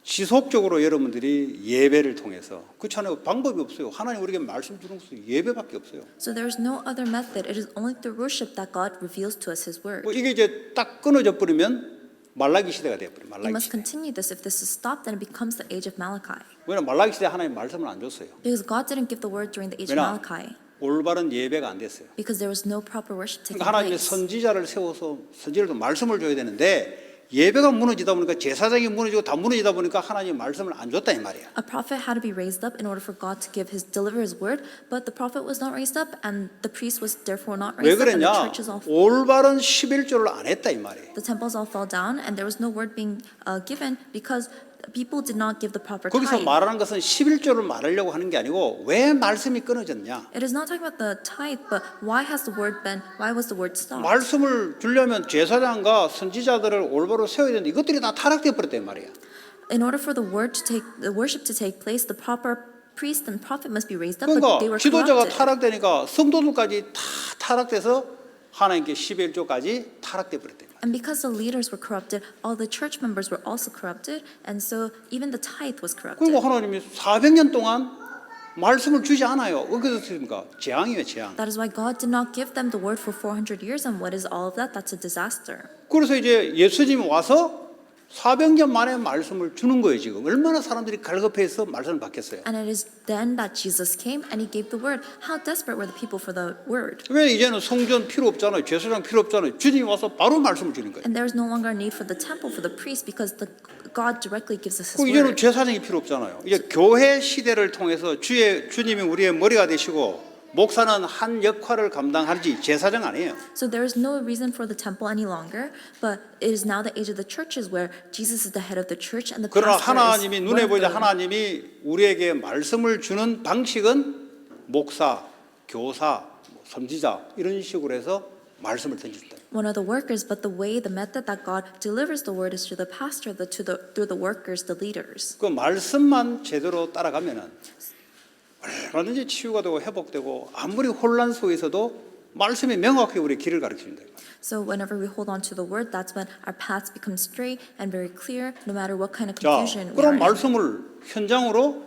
지속적으로 여러분들이 예배를 통해서 그렇잖아요. 방법이 없어요. 하나님 우리에게 말씀 주는 것은 예배밖에 없어요. So there is no other method. It is only through worship that God reveals to us His word. 이게 이제 딱 끊어져 버리면 말라기 시대가 돼 버려. We 말라기 must 시대. continue this. If this is stopped, then it becomes the age of Malachi. 왜냐면 말라기 시대 하나님 말씀을 안 줬어요. Because God didn't give the word during the age of 왜냐? Malachi. 올바른 예배가 안 됐어요. Because there was no proper worship taking 그러니까 하나님의 place. 선지자를 세워서 선지자도 말씀을 줘야 되는데 예배가 무너지다 보니까 제사장이 무너지고 다 무너지다 보니까 하나님 말씀을 안 줬다 이 말이야. A prophet had to be raised up in order for God to deliver His word, but the prophet was not raised up, and the priest was therefore not 왜 raised up, and the 그랬냐? churches all 올바른 11조를 안 했다 이 말이에요. the temples all fell down, and there was no word being given because people did not give the proper 거기서 tithe. 말하는 것은 11조를 말하려고 하는 게 아니고 왜 말씀이 끊어졌냐? It is not talking about the tithe, but why was the word stopped? 말씀을 주려면 제사장과 선지자들을 올바로 세워야 되는데 이것들이 다 타락돼 버렸다 이 말이야. In order for the worship to take place, the proper priest and prophet must be raised up, 그러니까 but they were 지도자가 corrupted. 타락되니까 성도들까지 다 타락돼서 하나님께 11조까지 타락돼 버렸다. And because the leaders were corrupted, all the church members were also corrupted, and so even the tithe was corrupted. 그리고 하나님이 400년 동안 말씀을 주지 않아요. 어떻습니까? 재앙이에요, 재앙. That is why God did not give them the word for 400 years, and what is all of that? That's a disaster. 그래서 이제 예수님이 와서 400년 만에 말씀을 주는 거예요, 지금. 얼마나 사람들이 갈급해서 말씀을 받겠어요. And it is then that Jesus came and He gave the word. How desperate were the people for the word? 왜 이제는 성전 필요 없잖아요. 제사장 필요 없잖아요. 주님이 와서 바로 말씀을 주는 거예요. And there is no longer a need for the temple, for the priest, because God directly gives us His 그 이제는 word. 제사장이 필요 없잖아요. 이제 교회 시대를 통해서 주님이 우리의 머리가 되시고 목사는 한 역할을 감당하지 제사장 아니에요. So there is no reason for the temple any longer, but it is now the age of the churches where Jesus is the head of the church and the 그러나 pastor 하나님이 is 눈에 one of 보이자 the. 하나님이 우리에게 말씀을 주는 방식은 목사, 교사, 선지자 이런 식으로 해서 말씀을 던진다. One of the workers, but the method that God delivers the word is through the pastor, through the workers, the leaders. 그 말씀만 제대로 따라가면은 얼마든지 치유가 되고 회복되고 아무리 혼란 속에서도 말씀이 명확하게 우리 길을 가르칩니다. So whenever we hold on to the word, that's when our paths become straight and very clear, no matter what kind of 자, confusion we are 그런 in. 말씀을 현장으로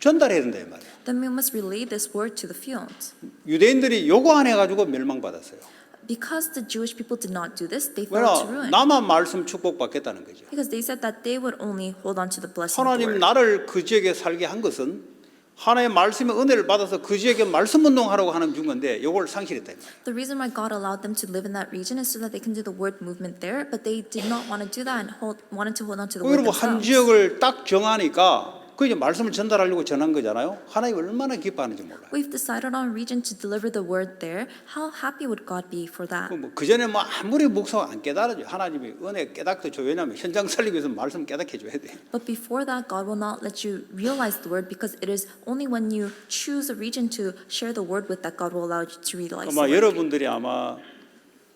전달해야 된다 이 말이야. Then we must relay this word to the fields. 유대인들이 요거 안 해가지고 멸망받았어요. Because the Jewish people did not do this, they fell 왜냐 to ruin. 나만 말씀 축복받겠다는 거죠. Because they said that they would only hold on to the blessing of the 하나님 word. 나를 그 지역에 살게 한 것은 하나님의 말씀의 은혜를 받아서 그 지역에 말씀 운동하라고 하는 준 건데 이걸 상실했다. The reason why God allowed them to live in that region is so that they can do the word movement there, but they did not want to do that and wanted to hold on to the word 여러분 한 themselves. 지역을 딱 정하니까 그 이제 말씀을 전달하려고 전한 거잖아요. 하나님 얼마나 기뻐하는지 몰라요. We've decided on a region to deliver the word there. How happy would God be for that? 그 전에 뭐 아무리 목사가 안 깨달아져 하나님이 은혜 깨닫게 줘. 왜냐하면 현장 살리기 위해서 말씀 깨닫게 줘야 돼. But before that, God will not let you realize the word, because it is only when you choose a region to share the word with that God will allow you to realize the 아마 word. 여러분들이 아마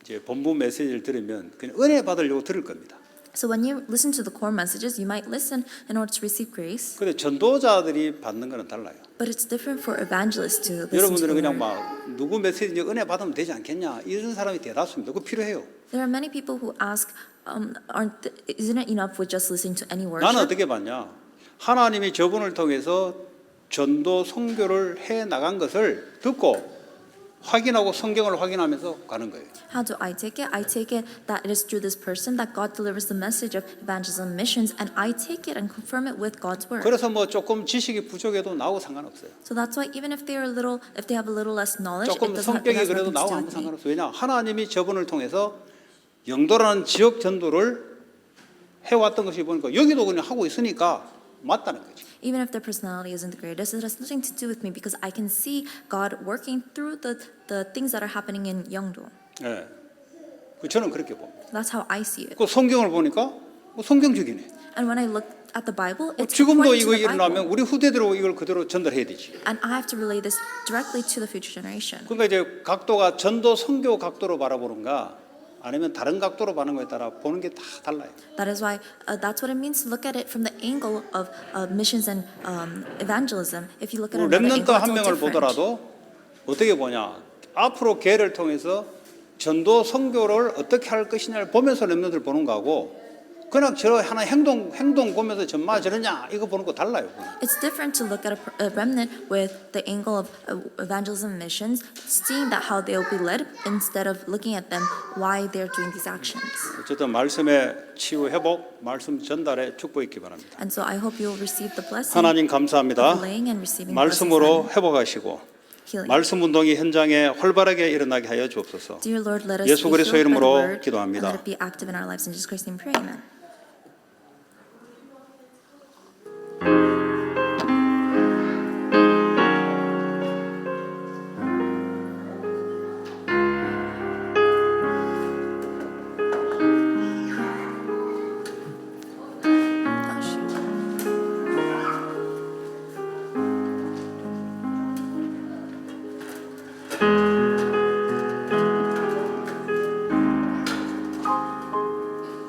이제 본부 메시지를 들으면 그냥 은혜 받으려고 들을 겁니다. So when you listen to the core messages, you might listen in order to receive grace, 근데 전도자들이 받는 거는 달라요. but it's different for evangelists to listen to 여러분들은 the 그냥 word. 막 누구 메시지 은혜 받으면 되지 않겠냐 이런 사람이 대다수입니다. 그거 필요해요. There are many people who ask, Isn't it enough with just listening to any 나는 worship? 어떻게 봤냐? 하나님이 저분을 통해서 전도 선교를 해 나간 것을 듣고 확인하고 성경을 확인하면서 가는 거예요. How do I take it? I take it that it is through this person that God delivers the message of evangelism missions, and I take it and confirm it with God's word. 그래서 뭐 조금 지식이 부족해도 나하고 상관없어요. So that's why even if they are little, if they have a little less knowledge, 조금 it 성격이 has 그래도 nothing to 나하고 do 아무 with me. 상관없어요. 왜냐? 하나님이 저분을 통해서 영도라는 지역 전도를 해왔던 것이 보니까 여기도 그냥 하고 있으니까 맞다는 거지. Even if their personality isn't the greatest, it has nothing to do with me because I can see God working through the things that are happening in Yeongdo. 예. 저는 그렇게 봅니다. That's how I see it. 그 성경을 보니까 성경적이네. And when I look at the Bible, it's 지금도 according 이거 to the 일어나면 Bible. 우리 후대대로 이걸 그대로 전달해야 되지. And I have to relay this directly to the future generation. 그러니까 이제 각도가 전도 선교 각도로 바라보는가 아니면 다른 각도로 보는 거에 따라 보는 게 다 달라요. That is why that's what it means to look at it from the angle of missions and evangelism. If you look at another 렘넌트 angle, it's 한 all 명을 different. 보더라도 어떻게 보냐? 앞으로 걔를 통해서 전도 선교를 어떻게 할 것이냐를 보면서 렘넌트를 보는 거하고 그냥 저 하나 행동 보면서 전마 저러냐 이거 보는 거 달라요. It's different to look at a remnant with the angle of evangelism missions, seeing that how they will be led, instead of looking at them why they're doing these actions. 어쨌든 말씀의 치유 회복, 말씀 전달에 축복 있기 바랍니다. And so I hope you will receive the blessing 하나님 of 감사합니다. laying and receiving 말씀으로 blessings 회복하시고 and healing. 말씀 운동이 현장에 활발하게 일어나게 하여 주옵소서. Dear Lord, let us 예수 be 그리스도의 filled by the 이름으로 word and 기도합니다. let it be active in our lives. In Jesus Christ's name, pray. Amen.